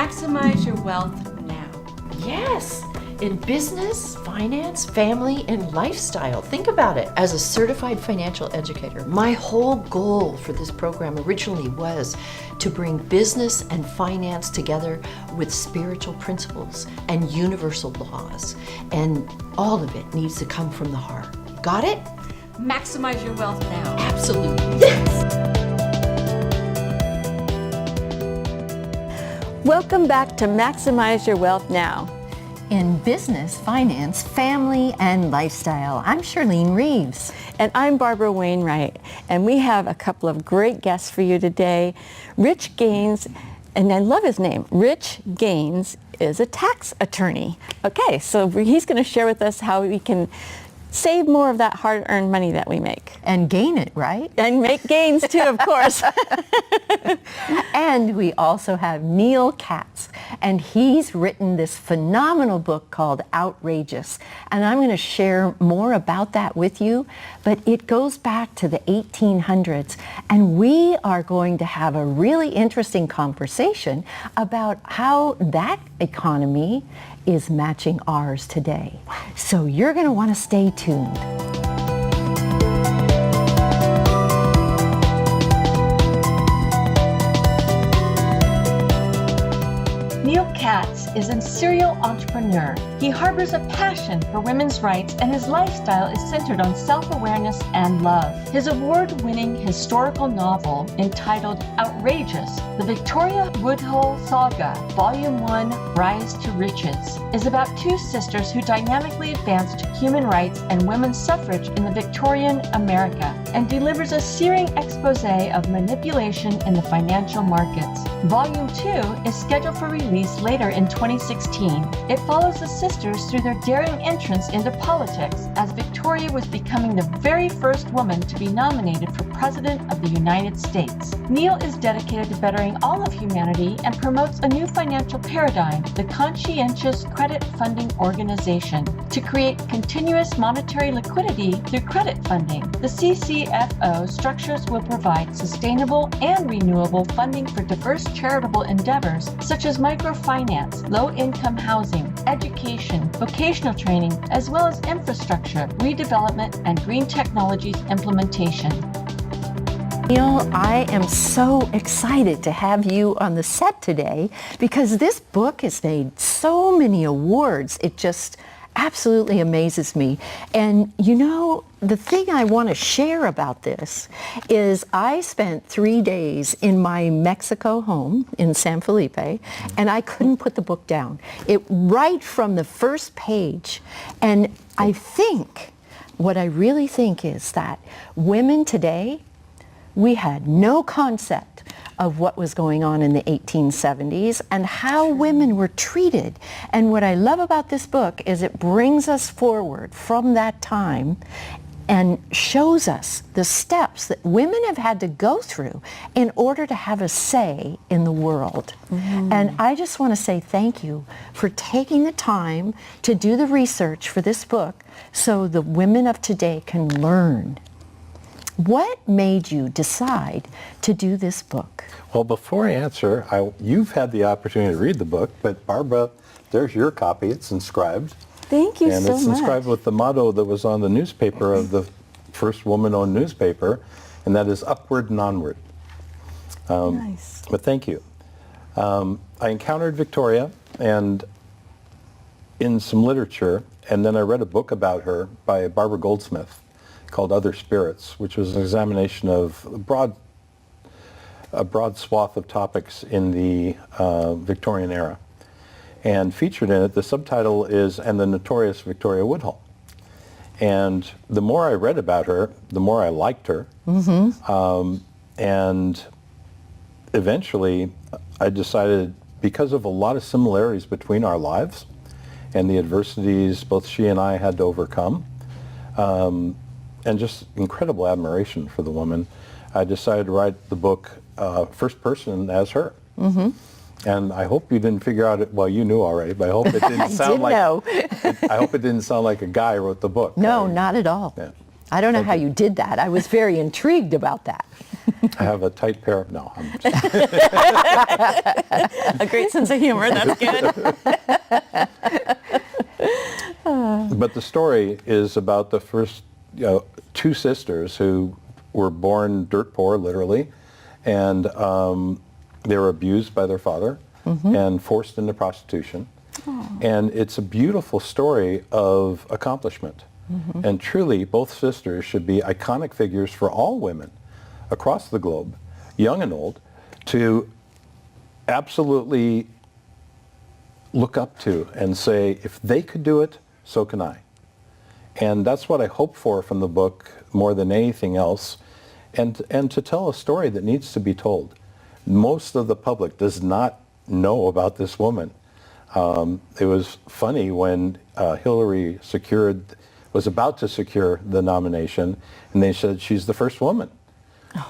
Maximize your wealth now. Yes, in business, finance, family, and lifestyle. Think about it. As a certified financial educator, my whole goal for this program originally was to bring business and finance together with spiritual principles and universal laws. And all of it needs to come from the heart. Got it? Maximize your wealth now. Absolutely. Yes. Welcome back to Maximize Your Wealth Now. In business, finance, family, and lifestyle. I'm Shirlene Reeves. And I'm Barbara Wainwright. And we have a couple of great guests for you today. Rich Gaines, and I love his name. Rich Gaines is a tax attorney. Okay, so he's going to share with us how we can save more of that hard-earned money that we make. And gain it, right? And make gains too, of course. And we also have Neal Katz, and he's written this phenomenal book called Outrageous. And I'm going to share more about that with you, but it goes back to the 1800s, and we are going to have a really interesting conversation about how that economy is matching ours today. So you're going to want to stay tuned. Neal Katz is a serial entrepreneur. He harbors a passion for women's rights, and his lifestyle is centered on self-awareness and love. His award-winning historical novel entitled Outrageous, The Victoria Woodhull Saga, Volume 1, Rise to Riches, is about two sisters who dynamically advanced human rights and women's suffrage in the Victorian America, and delivers a searing expose of manipulation in the financial markets. Volume 2 is scheduled for release later in 2016. It follows the sisters through their daring entrance into politics as Victoria was becoming the very first woman to be nominated for President of the United States. Neal is dedicated to bettering all of humanity and promotes a new financial paradigm, the Conscientious Credit Funding Organization, to create continuous monetary liquidity through credit funding. The CCFO structures will provide sustainable and renewable funding for diverse charitable endeavors such as microfinance, low-income housing, education, vocational training, as well as infrastructure, redevelopment, and green technologies implementation. Neal, I am so excited to have you on the set today because this book has made so many awards. It just absolutely amazes me. And you know, the thing I want to share about this is I spent 3 days in my Mexico home in San Felipe, and I couldn't put the book down. It right from the first page. And I think, what I really think is that women today, we had no concept of what was going on in the 1870s and how women were treated. And what I love about this book is it brings us forward from that time and shows us the steps that women have had to go through in order to have a say in the world. Mm-hmm. And I just want to say thank you for taking the time to do the research for this book so the women of today can learn. What made you decide to do this book? Well, before I answer, you've had the opportunity to read the book, but Barbara, there's your copy. It's inscribed. Thank you so much. And it's inscribed with the motto that was on the newspaper of the first woman-owned newspaper, and that is upward and onward. Nice. But thank you. I encountered Victoria and in some literature, and then I read a book about her by Barbara Goldsmith called Other Spirits, which was an examination of a broad swath of topics in the Victorian era. And featured in it, the subtitle is "And the Notorious Victoria Woodhull." And the more I read about her, the more I liked her. Mm-hmm. And eventually, I decided, because of a lot of similarities between our lives and the adversities both she and I had to overcome, and just incredible admiration for the woman, I decided to write the book first person as her. Mm-hmm. And I hope you didn't figure out it. Well, you knew already, but I hope it didn't sound like. Know. I hope it didn't sound like a guy wrote the book. No, not at all. Yeah. I don't know how you did that. I was very intrigued about that. I have a tight pair of, no. A great sense of humor, that's good. But the story is about the first two sisters who were born dirt poor, literally, and they were abused by their father and forced into prostitution. And it's a beautiful story of accomplishment. And truly, both sisters should be iconic figures for all women across the globe, young and old, to absolutely look up to and say, if they could do it, so can I. And that's what I hope for from the book more than anything else, and to tell a story that needs to be told. Most of the public does not know about this woman. It was funny when Hillary was about to secure the nomination, and they said she's the first woman.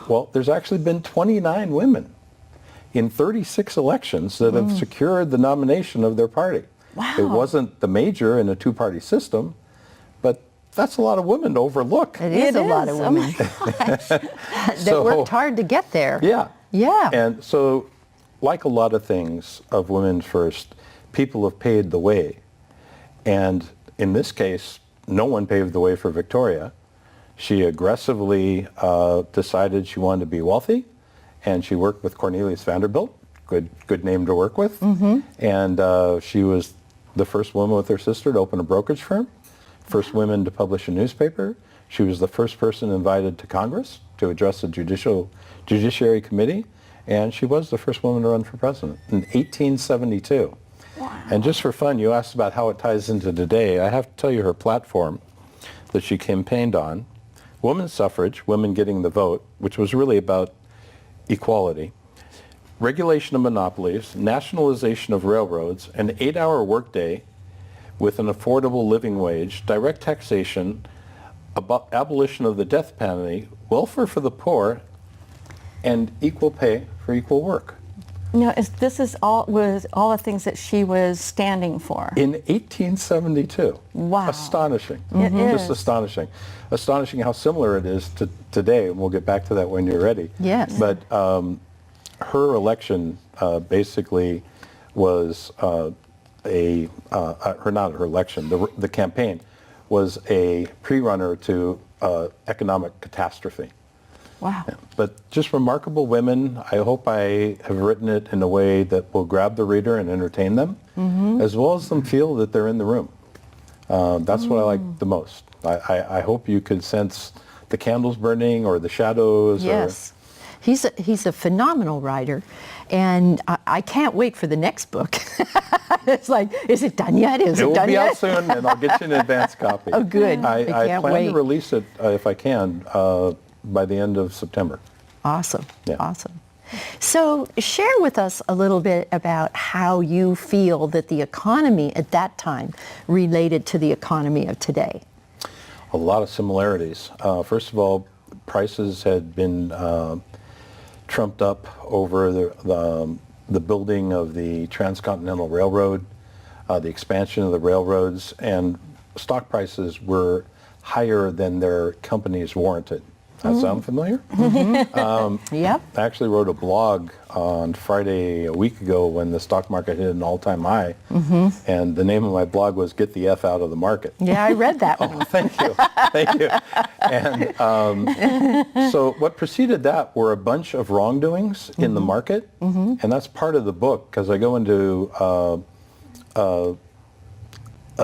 Well, there's actually been 29 women in 36 elections that have secured the nomination of their party. Wow. It wasn't the major in a two-party system, but that's a lot of women to overlook. It is a lot of women that worked hard to get there. Yeah. Yeah. And so, like a lot of things of Women First, people have paved the way. And in this case, no one paved the way for Victoria. She aggressively decided she wanted to be wealthy, and she worked with Cornelius Vanderbilt, good name to work with. And she was the first woman with her sister to open a brokerage firm, first woman to publish a newspaper. She was the first person invited to Congress to address the Judiciary Committee, and she was the first woman to run for president in 1872. Wow. And just for fun, you asked about how it ties into today. I have to tell you her platform that she campaigned on: women's suffrage, women getting the vote, which was really about equality, regulation of monopolies, nationalization of railroads, an 8-hour workday with an affordable living wage, direct taxation, abolition of the death penalty, welfare for the poor, and equal pay for equal work. No, was all the things that she was standing for. In 1872. Wow. Astonishing. It Just is. astonishing. Astonishing how similar it is to today, and we'll get back to that when you're ready. Yes. But her election basically was not her election, the campaign was a pre-runner to economic catastrophe. Wow. But just remarkable women. I hope I have written it in a way that will grab the reader and entertain them, as well as them feel that they're in the room. That's what I like the most. I hope you could sense the candles burning or the shadows. Yes. He's a phenomenal writer, and I can't wait for the next book. It's like, is it done yet? Is It it will done be yet? out soon, and I'll get you an advance copy. Oh, good. I I can't plan wait. to release it, if I can, by the end of September. Awesome. Yeah. Awesome. So share with us a little bit about how you feel that the economy at that time related to the economy of today. A lot of similarities. First of all, prices had been trumped up over the building of the Transcontinental Railroad, the expansion of the railroads, and stock prices were higher than their companies warranted. That sound familiar? Yep. I actually wrote a blog on Friday a week ago when the stock market hit an all-time high, and the name of my blog was "Get the F Out of the Market." Yeah, I read that one. Oh, thank you, thank you. And so what preceded that were a bunch of wrongdoings in the market, and that's part of the book because I go into a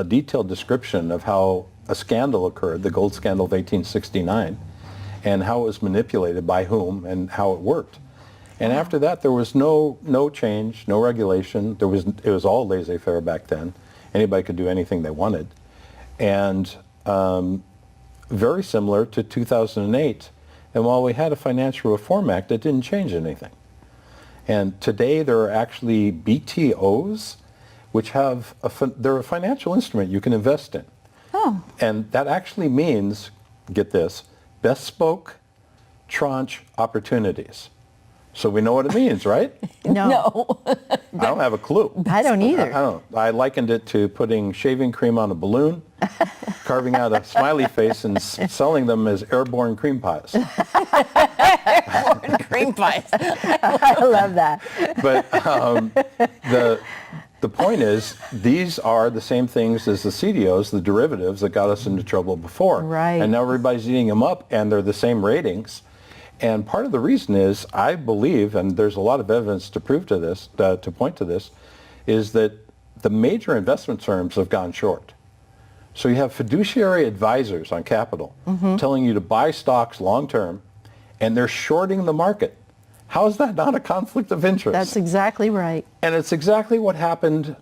detailed description of how a scandal occurred, the gold scandal of 1869. And how it was manipulated by whom and how it worked. And after that, there was no change, no regulation. It was all laissez-faire back then. Anybody could do anything they wanted. And very similar to 2008. And while we had a Financial Reform Act, it didn't change anything. And today there are actually BTOs, which they're a financial instrument you can invest in. Oh. And that actually means, get this, bespoke tranche opportunities. So we know what it means, right? No. I don't have a clue. I don't either. I don't. I likened it to putting shaving cream on a balloon, carving out a smiley face, and selling them as airborne cream pies. Cream pies. I love that. But the point is, these are the same things as the CDOs, the derivatives that got us into trouble before. Right. And now everybody's eating them up, and they're the same ratings. And part of the reason is, I believe, and there's a lot of evidence to prove to this, to point to this, is that the major investment firms have gone short. So you have fiduciary advisors on capital telling you to buy stocks long term, and they're shorting the market. How is that not a conflict of interest? That's exactly right. And it's exactly what happened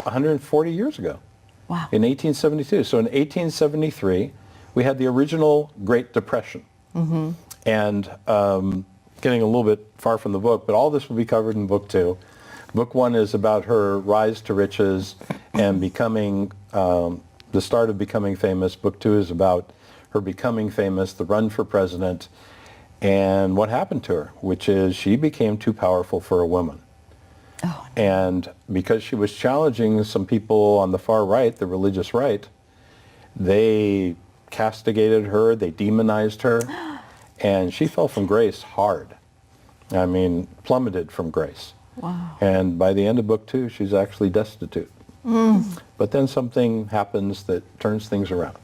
140 years ago. Wow. In 1872. So in 1873, we had the original Great Depression. And getting a little bit far from the book, but all this will be covered in book 2. Book 1 is about her rise to riches and becoming, the start of becoming famous. Book 2 is about her becoming famous, the run for president, and what happened to her, which is she became too powerful for a woman. Oh. And because she was challenging some people on the far right, the religious right, they castigated her, they demonized her, and she fell from grace hard. I mean, plummeted from grace. Wow. And by the end of book 2, she's actually destitute. But then something happens that turns things around.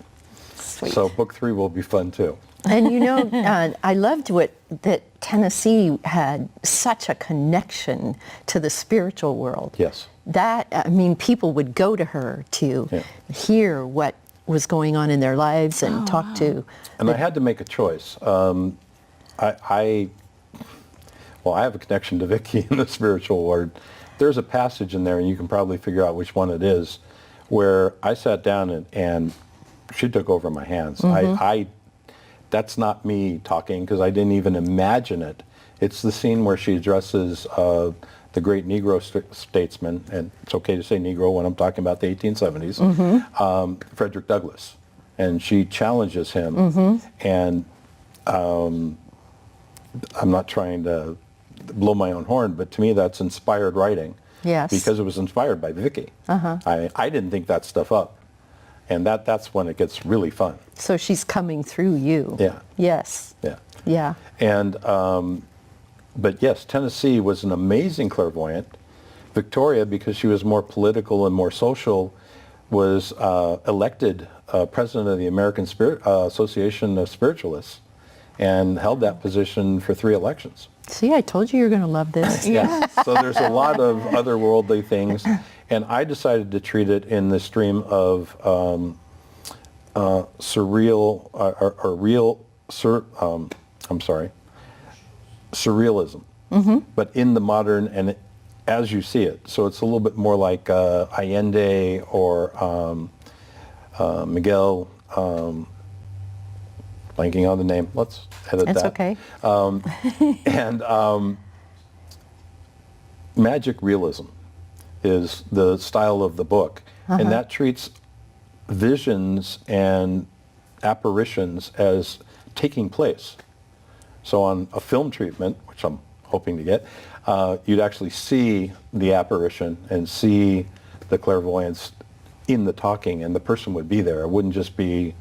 Sweet. So book 3 will be fun too. And you know, I loved that Tennessee had such a connection to the spiritual world. Yes. That, I mean, people would go to her to hear what was going on in their lives and talk to. And I had to make a choice. I have a connection to Vicki in the spiritual world. There's a passage in there, and you can probably figure out which one it is, where I sat down and she took over my hands. That's not me talking, because I didn't even imagine it. It's the scene where she addresses the great Negro statesman, and it's okay to say Negro when I'm talking about the 1870s, Frederick Douglass. And she challenges him, and I'm not trying to blow my own horn, but to me that's inspired writing. Yes. Because it was inspired by Vicki. I didn't think that stuff up. And that's when it gets really fun. So she's coming through you. Yeah. Yes. Yeah. Yeah. And, but yes, Tennessee was an amazing clairvoyant. Victoria, because she was more political and more social, was elected president of the American Association of Spiritualists and held that position for 3 elections. See, I told you were going to love this. Yes. So there's a lot of otherworldly things. And I decided to treat it in the stream of surreal, surrealism, but in the modern and as you see it. So it's a little bit more like Allende or Miguel, blanking on the name. Let's edit That's that. okay. And magic realism is the style of the book. And that treats visions and apparitions as taking place. So on a film treatment, which I'm hoping to get, you'd actually see the apparition and see the clairvoyance in the talking, and the person would be there. It wouldn't just be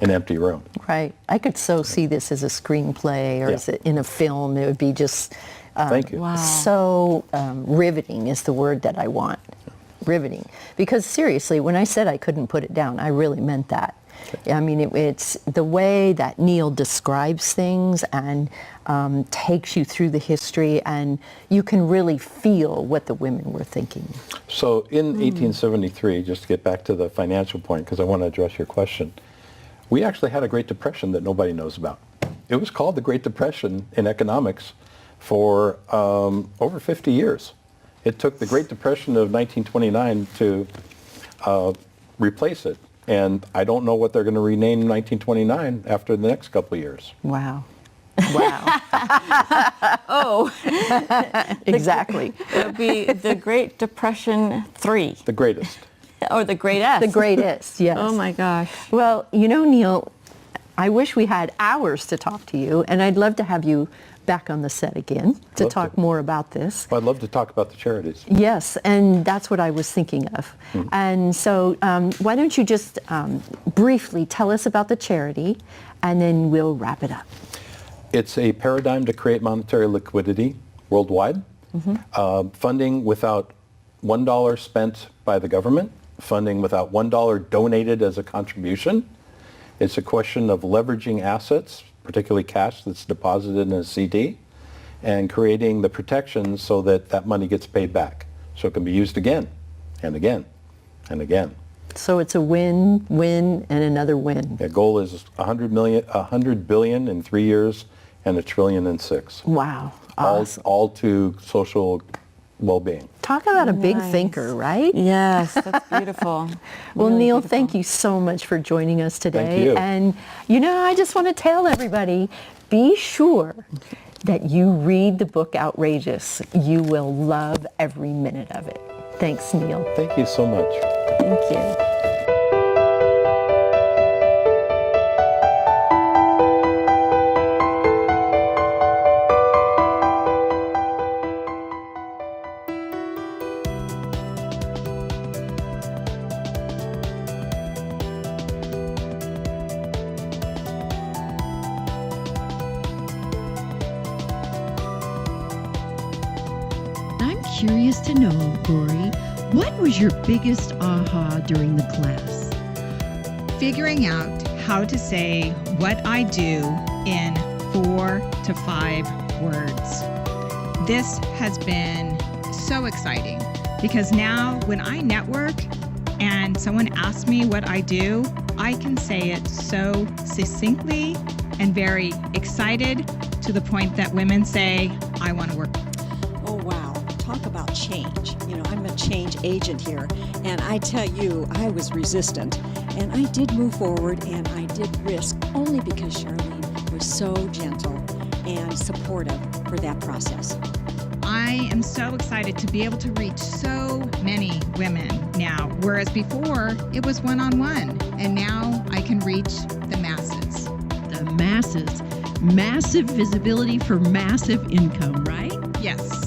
an empty room. Right. I could so see this as a screenplay or as in a film. It would be just Thank you. Wow. so riveting is the word that I want. Riveting. Because seriously, when I said I couldn't put it down, I really meant that. I mean, it's the way that Neal describes things and takes you through the history, and you can really feel what the women were thinking. So in 1873, just to get back to the financial point, because I want to address your question, we actually had a Great Depression that nobody knows about. It was called the Great Depression in economics for over 50 years. It took the Great Depression of 1929 to replace it. And I don't know what they're going to rename 1929 after the next couple of years. Wow. Wow. Oh, Exactly. it would be the Great Depression 3, The greatest. or the Great S. The greatest, yes. Oh my gosh. Well, you know, Neal, I wish we had hours to talk to you, and I'd love to have you back on the set again to Love talk to. more about this. Well, I'd love to talk about the charities. Yes, and that's what I was thinking of. And so why don't you just briefly tell us about the charity, and then we'll wrap it up. It's a paradigm to create monetary liquidity worldwide. Funding without $1 spent by the government, funding without $1 donated as a contribution. It's a question of leveraging assets, particularly cash that's deposited in a CD, and creating the protections so that that money gets paid back, so it can be used again and again and again. So it's a win, win, and another win. The goal is 100 billion in 3 years and $1 trillion in 6. Wow. Awesome. All to social well-being. Talk about a big Nice. thinker, right? Yes, that's beautiful. Well, Really Neal, beautiful. thank you so much for joining us today. Thank you. And, I just want to tell everybody, be sure that you read the book Outrageous. You will love every minute of it. Thanks, Neal. Thank you so much. Thank you. I'm curious to know, Lori, what was your biggest aha during the class? Figuring out how to say what I do in 4 to 5 words. This has been so exciting because now when I network and someone asks me what I do, I can say it so succinctly and very excited to the point that women say, I want to work. Oh, wow. Talk about change. I'm a change agent here, and I tell you, I was resistant, and I did move forward, and I did risk only because Shirlene was so gentle and supportive for that process. I am so excited to be able to reach so many women now, whereas before it was one-on-one, and now I can reach the masses. The masses. Massive visibility for massive income, right? Yes.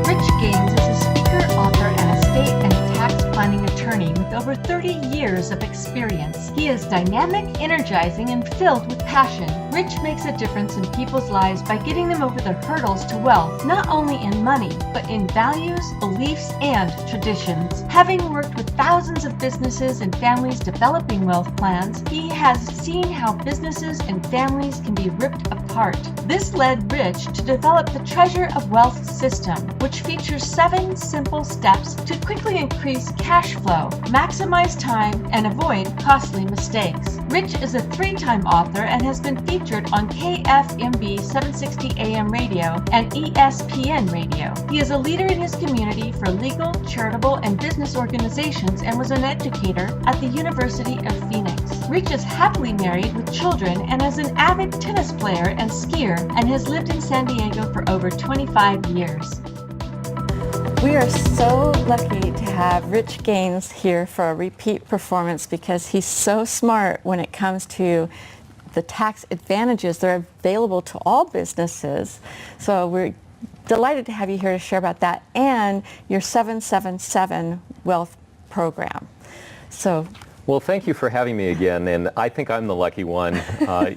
Rich Gaines is a speaker, author, and estate and tax planning attorney with over 30 years of experience. He is dynamic, energizing, and filled with passion. Rich makes a difference in people's lives by getting them over the hurdles to wealth, not only in money, but in values, beliefs, and traditions. Having worked with thousands of businesses and families developing wealth plans, he has seen how businesses and families can be ripped apart. This led Rich to develop the Treasure of Wealth system, which features 7 simple steps to quickly increase cash flow, maximize time, and avoid costly mistakes. Rich is a 3-time author and has been featured on KFMB 760 AM radio and ESPN radio. He is a leader in his community for legal, charitable, and business organizations and was an educator at the University of Phoenix. Rich is happily married with children and is an avid tennis player and skier and has lived in San Diego for over 25 years. We are so lucky to have Rich Gaines here for a repeat performance because he's so smart when it comes to the tax advantages that are available to all businesses. So we're delighted to have you here to share about that and your 777 Wealth Program. So Well, thank you for having me again, and I think I'm the lucky one.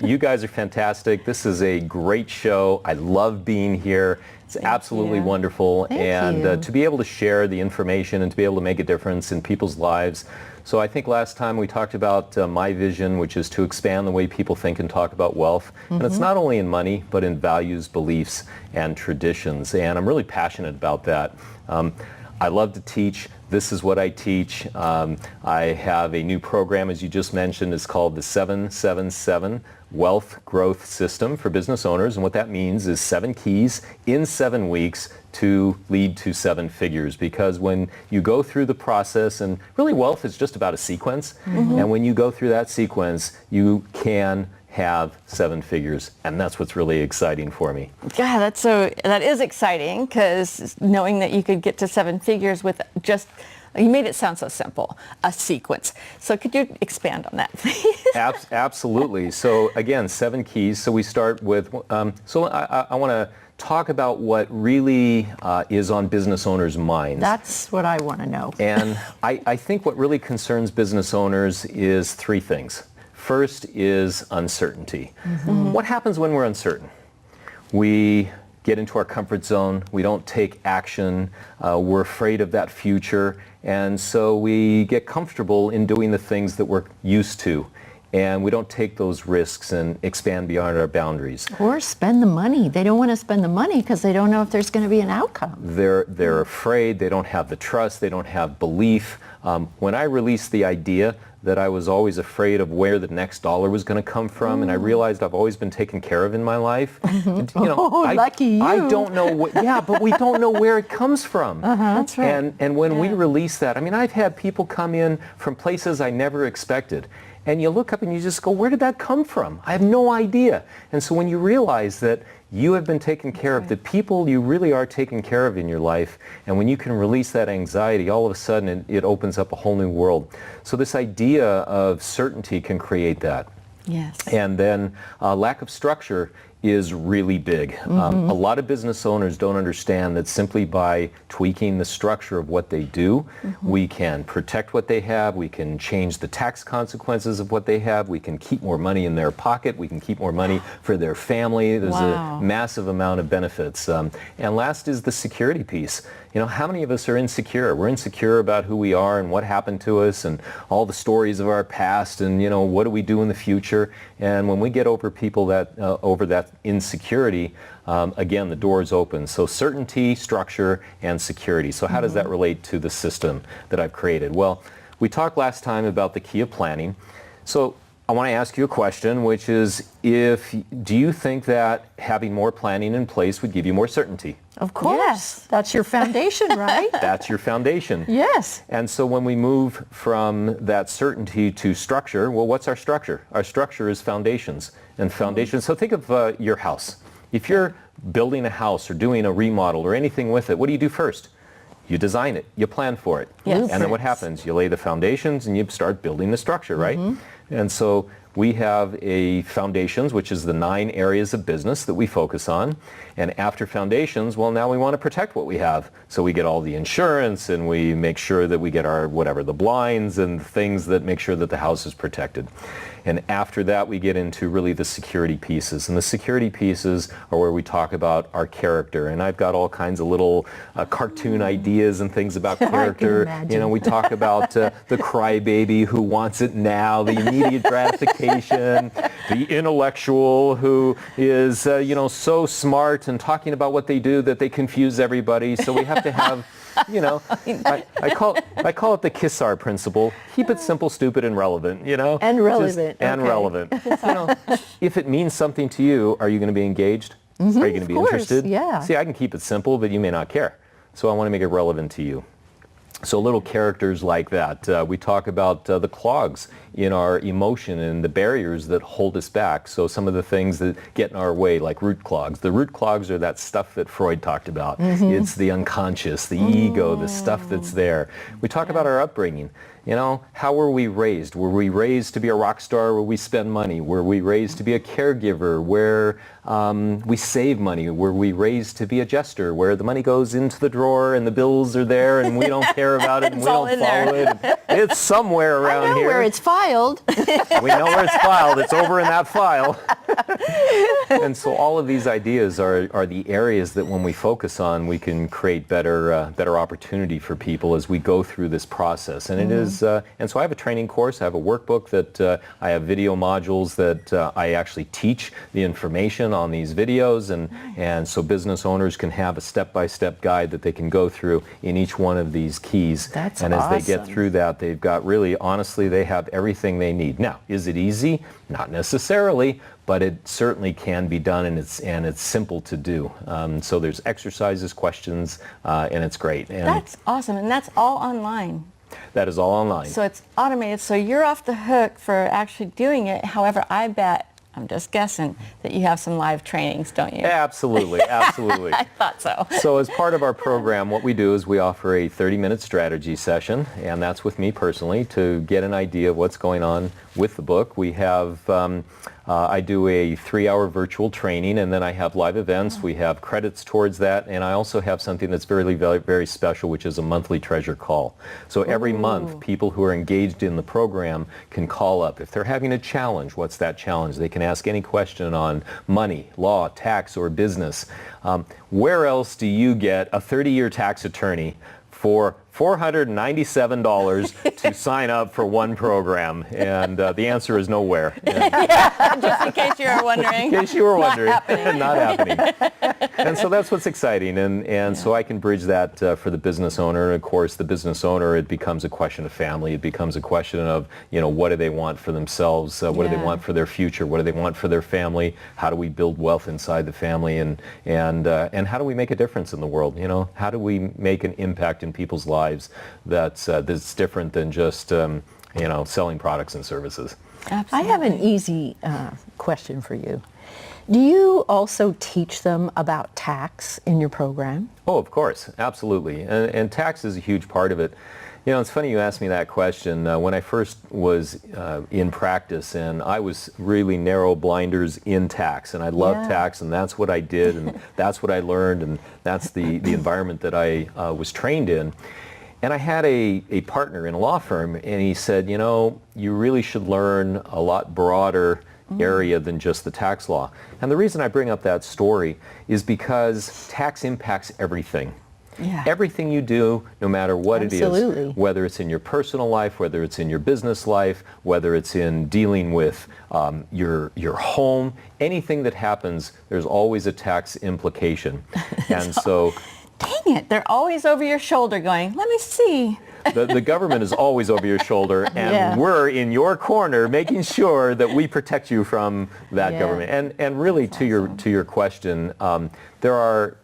You guys are fantastic. This is a great show. I love being here. It's absolutely you. wonderful. Thank and you. To be able to share the information and to be able to make a difference in people's lives. So I think last time we talked about my vision, which is to expand the way people think and talk about wealth. And it's not only in money, but in values, beliefs, and traditions. And I'm really passionate about that. I love to teach. This is what I teach. I have a new program, as you just mentioned. It's called the 777 Wealth Growth System for business owners. And what that means is 7 keys in 7 weeks to lead to 7 figures. Because when you go through the process, and really wealth is just about a sequence, and when you go through that sequence, you can have 7 figures, and that's what's really exciting for me. Yeah, that is exciting, because knowing that you could get to 7 figures with just, you made it sound so simple, a sequence. So could you expand on that, please? Absolutely. So again, 7 keys. So we start with, so I want to talk about what really is on business owners' minds. That's what I want to know. And I think what really concerns business owners is 3 things. First is uncertainty. What happens when we're uncertain? We get into our comfort zone, we don't take action, we're afraid of that future, and so we get comfortable in doing the things that we're used to, and we don't take those risks and expand beyond our boundaries. Or spend the money. They don't want to spend the money because they don't know if there's going to be an outcome. They're afraid, they don't have the trust, they don't have belief. When I released the idea that I was always afraid of where the next dollar was going to come from, and I realized I've always been taken care of in my life. You know, lucky you. I don't know what, yeah, but we don't know where it comes from. That's right. And when we release that, I mean, I've had people come in from places I never expected. And you look up and you just go, where did that come from? I have no idea. And so when you realize that you have been taken care of, the people you really are taken care of in your life, and when you can release that anxiety, all of a sudden it opens up a whole new world. So this idea of certainty can create that. Yes. And then lack of structure is really big. A lot of business owners don't understand that simply by tweaking the structure of what they do, we can protect what they have, we can change the tax consequences of what they have, we can keep more money in their pocket, we can keep more money for their family. There's a massive amount of benefits. And last is the security piece. You know, how many of us are insecure? We're insecure about who we are and what happened to us and all the stories of our past and, you know, what do we do in the future? And when we get over people that, over that insecurity, again, the door is open. So certainty, structure, and security. So how does that relate to the system that I've created? Well, we talked last time about the key of planning. So I want to ask you a question, which is, do you think that having more planning in place would give you more certainty? Of course. Yes. That's your foundation, right? That's your foundation. Yes. And so when we move from that certainty to structure, well, what's our structure? Our structure is foundations. And foundations, so think of your house. If you're building a house or doing a remodel or anything with it, what do you do first? You design it, you plan for it. Yes. And then what happens? You lay the foundations and you start building the structure, right? And so we have a foundations, which is the 9 areas of business that we focus on. And after foundations, well, now we want to protect what we have. So we get all the insurance and we make sure that we get our, whatever, the blinds and things that make sure that the house is protected. And after that, we get into really the security pieces. And the security pieces are where we talk about our character. And I've got all kinds of little cartoon ideas and things about character. You know, we talk about the crybaby who wants it now, the immediate gratification, the intellectual who is, you know, so smart and talking about what they do that they confuse everybody. So we have to have, you know, I call it the KISSAR principle. Keep it simple, stupid, and relevant, you know? And relevant. And relevant. You know, if it means something to you, are you going to be engaged? Are you going to be interested? Yeah. See, I can keep it simple, but you may not care. So I want to make it relevant to you. So little characters like that. We talk about the clogs in our emotion and the barriers that hold us back. So some of the things that get in our way, like root clogs. The root clogs are that stuff that Freud talked about. It's the unconscious, the ego, the stuff that's there. We talk about our upbringing. You know, how were we raised? Were we raised to be a rock star where we spend money? Were we raised to be a caregiver where we save money? Were we raised to be a jester where the money goes into the drawer and the bills are there and we don't care about it and we don't follow it? It's somewhere around I know here. where it's filed. We know where it's filed. It's over in that file. And so all of these ideas are the areas that when we focus on, we can create better opportunity for people as we go through this process. And it is, and so I have a training course. I have a workbook that I have video modules that I actually teach the information on these videos. And so business owners can have a step-by-step guide that they can go through in each one of these keys. That's and as awesome. they get through that, they've got really, honestly, they have everything they need. Now, is it easy? Not necessarily, but it certainly can be done, and it's simple to do. So there's exercises, questions, and it's great. And That's awesome, and that's all online. that is all online. So it's automated, so you're off the hook for actually doing it. However, I bet I'm just guessing that you have some live trainings, don't you? Absolutely, absolutely. I thought so. So as part of our program, what we do is we offer a 30-minute strategy session, and that's with me personally to get an idea of what's going on with the book. We have, I do a 3-hour virtual training, and then I have live events. We have credits towards that, and I also have something that's very, very, very special, which is a monthly treasure call. So every month, people who are engaged in the program can call up. If they're having a challenge, what's that challenge? They can ask any question on money, law, tax, or business. Where else do you get a 30-year tax attorney for $497 to sign up for one program? And the answer is nowhere. Just in case you were wondering. In case you were wondering. Not happening. Not happening. And so that's what's exciting. And so I can bridge that for the business owner. And of course, the business owner, it becomes a question of family. It becomes a question of, what do they want for themselves? What do they want for their future? What do they want for their family? How do we build wealth inside the family? And how do we make a difference in the world? How do we make an impact in people's lives that's different than just selling products and services? Absolutely. I have an easy question for you. Do you also teach them about tax in your program? Oh, of course, absolutely. And tax is a huge part of it. It's funny you asked me that question. When I first was in practice, and I was really narrow blinders in tax, and I loved tax, and that's what I did, and that's what I learned, and that's the environment that I was trained in. And I had a partner in a law firm, and he said, you really should learn a lot broader area than just the tax law. And the reason I bring up that story is because tax impacts everything. Yeah. Everything you do, no matter what Absolutely. it is, whether it's in your personal life, whether it's in your business life, whether it's in dealing with your home, anything that happens, there's always a tax implication. And so... Dang it, they're always over your shoulder going, let me see. The government is always over your shoulder, and we're in your corner making sure that we protect you from that government. And really, to your question, there are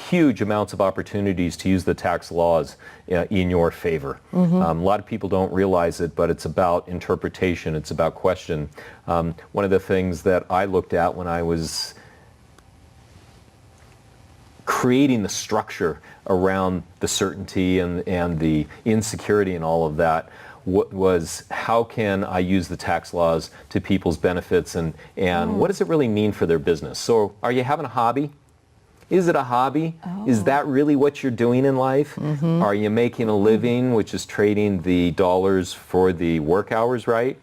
huge amounts of opportunities to use the tax laws in your favor. A lot of people don't realize it, but it's about interpretation. It's about question. One of the things that I looked at when I was creating the structure around the certainty and the insecurity and all of that was how can I use the tax laws to people's benefits and what does it really mean for their business? So are you having a hobby? Is it a hobby? Is that really what you're doing in life? Are you making a living, which is trading the dollars for the work hours, right?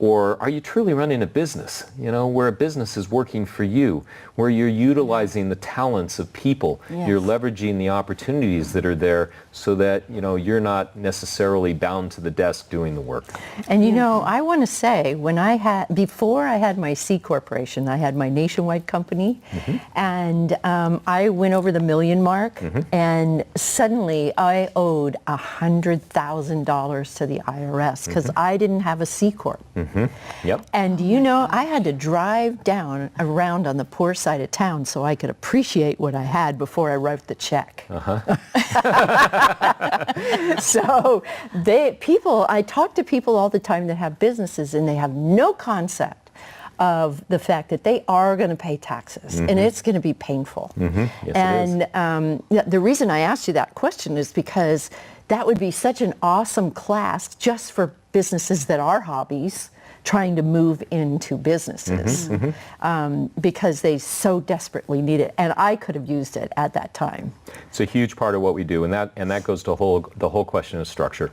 Or are you truly running a business, where a business is working for you, where you're utilizing the talents of people, you're leveraging the opportunities that are there so that, you're not necessarily bound to the desk doing the work. And I want to say, before I had my C Corporation, I had my nationwide company, and I went over the million mark, and suddenly I owed $100,000 to the IRS because I didn't have a C Corp. Yep. And I had to drive around on the poor side of town so I could appreciate what I had before I wrote the check. So I talk to people all the time that have businesses and they have no concept of the fact that they are going to pay taxes and it's going to be painful. Yes, and it is. The reason I asked you that question is because that would be such an awesome class just for businesses that are hobbies trying to move into businesses because they so desperately need it. And I could have used it at that time. It's a huge part of what we do, and that goes to the whole question of structure.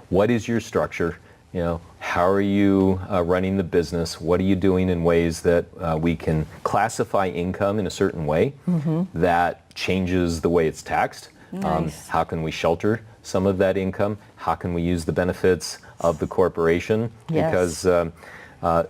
What is your structure? How are you running the business? What are you doing in ways that we can classify income in a certain way that changes the way it's taxed? Nice. How can we shelter some of that income? How can we use the benefits of the corporation? Yes. Because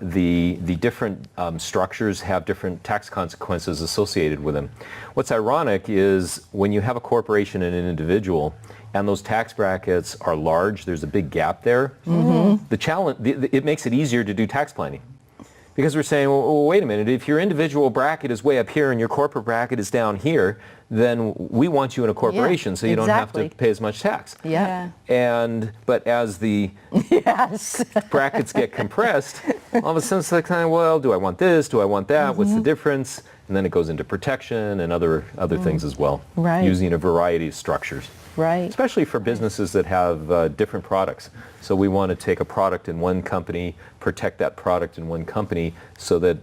the different structures have different tax consequences associated with them. What's ironic is when you have a corporation and an individual, and those tax brackets are large, there's a big gap there. The challenge, it makes it easier to do tax planning. Because we're saying, well, wait a minute, if your individual bracket is way up here and your corporate bracket is down here, then we want you in a corporation so you don't have to pay as much tax. But as the brackets get compressed, all of a sudden it's like, well, do I want this? Do I want that? What's the difference? And then it goes into protection and other things as well, using a variety of structures. Especially for businesses that have different products. So we want to take a product in one company, protect that product in one company, so that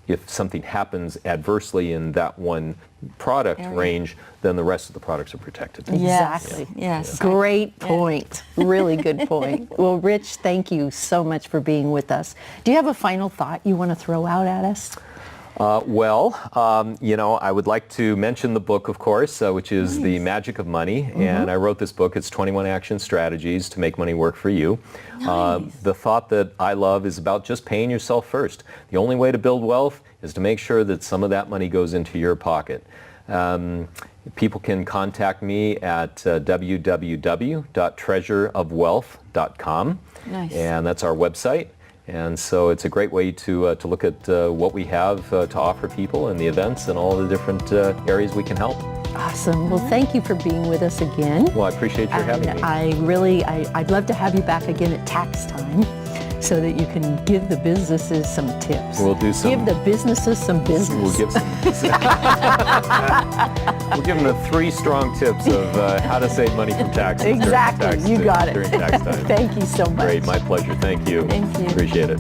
if something happens adversely in that one product range, then the rest of the products are protected. Exactly. Yes. Great point. Really good point. Well, Rich, thank you so much for being with us. Do you have a final thought you want to throw out at us? I would like to mention the book, of course, which is The Magic of Money. And I wrote this book. It's 21 Action Strategies to Make Money Work for You. The thought that I love is about just paying yourself first. The only way to build wealth is to make sure that some of that money goes into your pocket. People can contact me at www.treasureofwealth.com. And that's our website. And so it's a great way to look at what we have to offer people and the events and all the different areas we can help. Awesome. Well, thank you for being with us again. Well, I appreciate your having me. I'd love to have you back again at tax time so that you can give the businesses some tips. We'll do some. Give the businesses some business. We'll give some. We'll give them the 3 strong tips of how to save money from taxes. Exactly. You got it. During tax time. Thank you so much. Great. My pleasure. Thank you. Thank you. Appreciate it.